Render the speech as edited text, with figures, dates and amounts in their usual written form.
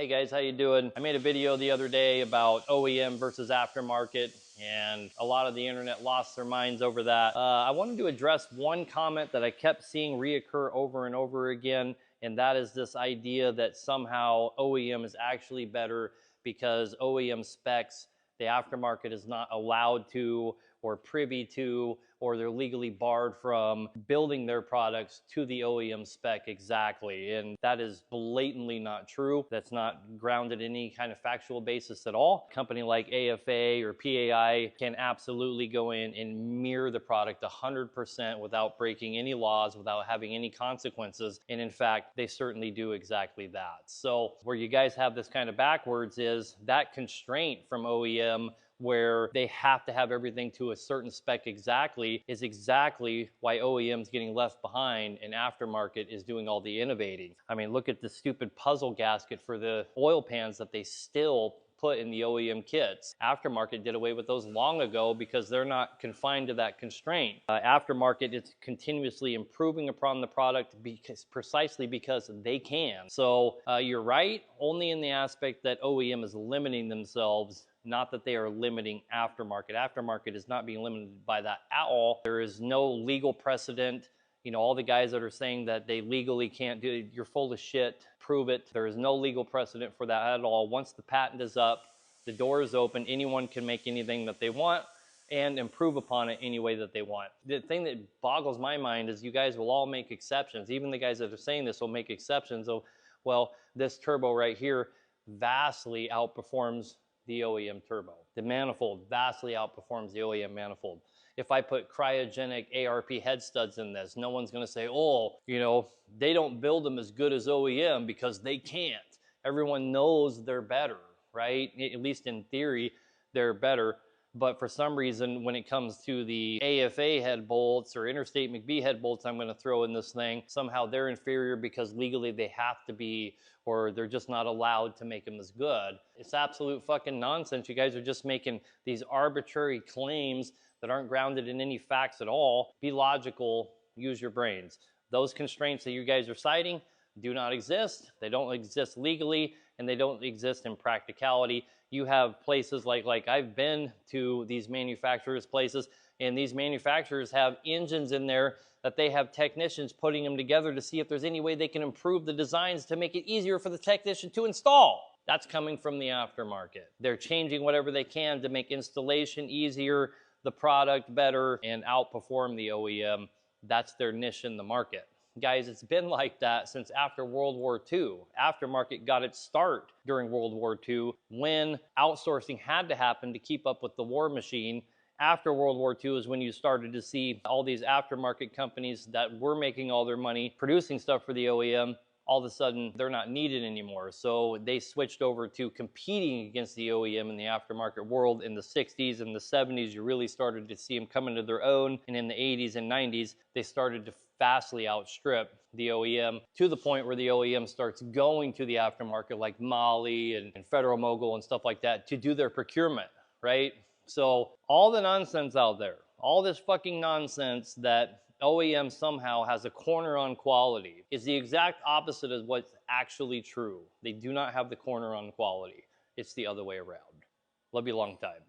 Hey guys, how you doing? I made a video the other day about OEM versus aftermarket, and a lot of the internet lost their minds over that. I wanted to address one comment that I kept seeing reoccur over and over again, and that is this idea that somehow OEM is actually better because OEM specs, the aftermarket is not allowed to or privy to, or they're legally barred from building their products to the OEM spec exactly. And that is blatantly not true. That's not grounded in any kind of factual basis at all. A company like AFA or PAI can absolutely go in and mirror the product 100% without breaking any laws, without having any consequences. And in fact, they certainly do exactly that. So where you guys have this kind of backwards is that constraint from OEM where they have to have everything to a certain spec exactly is exactly why OEM's getting left behind and aftermarket is doing all the innovating. I mean, look at the stupid puzzle gasket for the oil pans that they still put in the OEM kits. Aftermarket did away with those long ago because they're not confined to that constraint. Aftermarket is continuously improving upon the product precisely because they can. So you're right, only in the aspect that OEM is limiting themselves, not that they are limiting aftermarket. Aftermarket is not being limited by that at all. There is no legal precedent. You know, all the guys that are saying that they legally can't do it, you're full of shit. Prove it. There is no legal precedent for that at all. Once the patent is up, the door is open. Anyone can make anything that they want and improve upon it any way that they want. The thing that boggles my mind is you guys will all make exceptions. Even the guys that are saying this will make exceptions. So, well, this turbo right here vastly outperforms the OEM turbo. The manifold vastly outperforms the OEM manifold. If I put cryogenic ARP head studs in this, no one's gonna say, oh, you know, they don't build them as good as OEM because they can't. Everyone knows they're better, right? At least in theory, they're better. But for some reason, when it comes to the AFA head bolts or Interstate McBee head bolts I'm gonna throw in this thing, somehow they're inferior because legally they have to be, or they're just not allowed to make them as good. It's absolute fucking nonsense. You guys are just making these arbitrary claims that aren't grounded in any facts at all. Be logical, use your brains. Those constraints that you guys are citing do not exist. They don't exist legally, and they don't exist in practicality. You have places like I've been to these manufacturers' places, and these manufacturers have engines in there that they have technicians putting them together to see if there's any way they can improve the designs to make it easier for the technician to install. That's coming from the aftermarket. They're changing whatever they can to make installation easier, the product better, and outperform the OEM. That's their niche in the market. Guys, it's been like that since after World War II. Aftermarket got its start during World War II when outsourcing had to happen to keep up with the war machine. After World War II is when you started to see all these aftermarket companies that were making all their money producing stuff for the OEM. All of a sudden, they're not needed anymore. So they switched over to competing against the OEM in the aftermarket world in the 60s and the 70s. You really started to see them come into their own. And in the 80s and 90s, they started to vastly outstrip the OEM to the point where the OEM starts going to the aftermarket like Molle and Federal-Mogul and stuff like that to do their procurement, right? So all the nonsense out there, all this fucking nonsense that OEM somehow has a corner on quality is the exact opposite of what's actually true. They do not have the corner on quality. It's the other way around. Love you long time.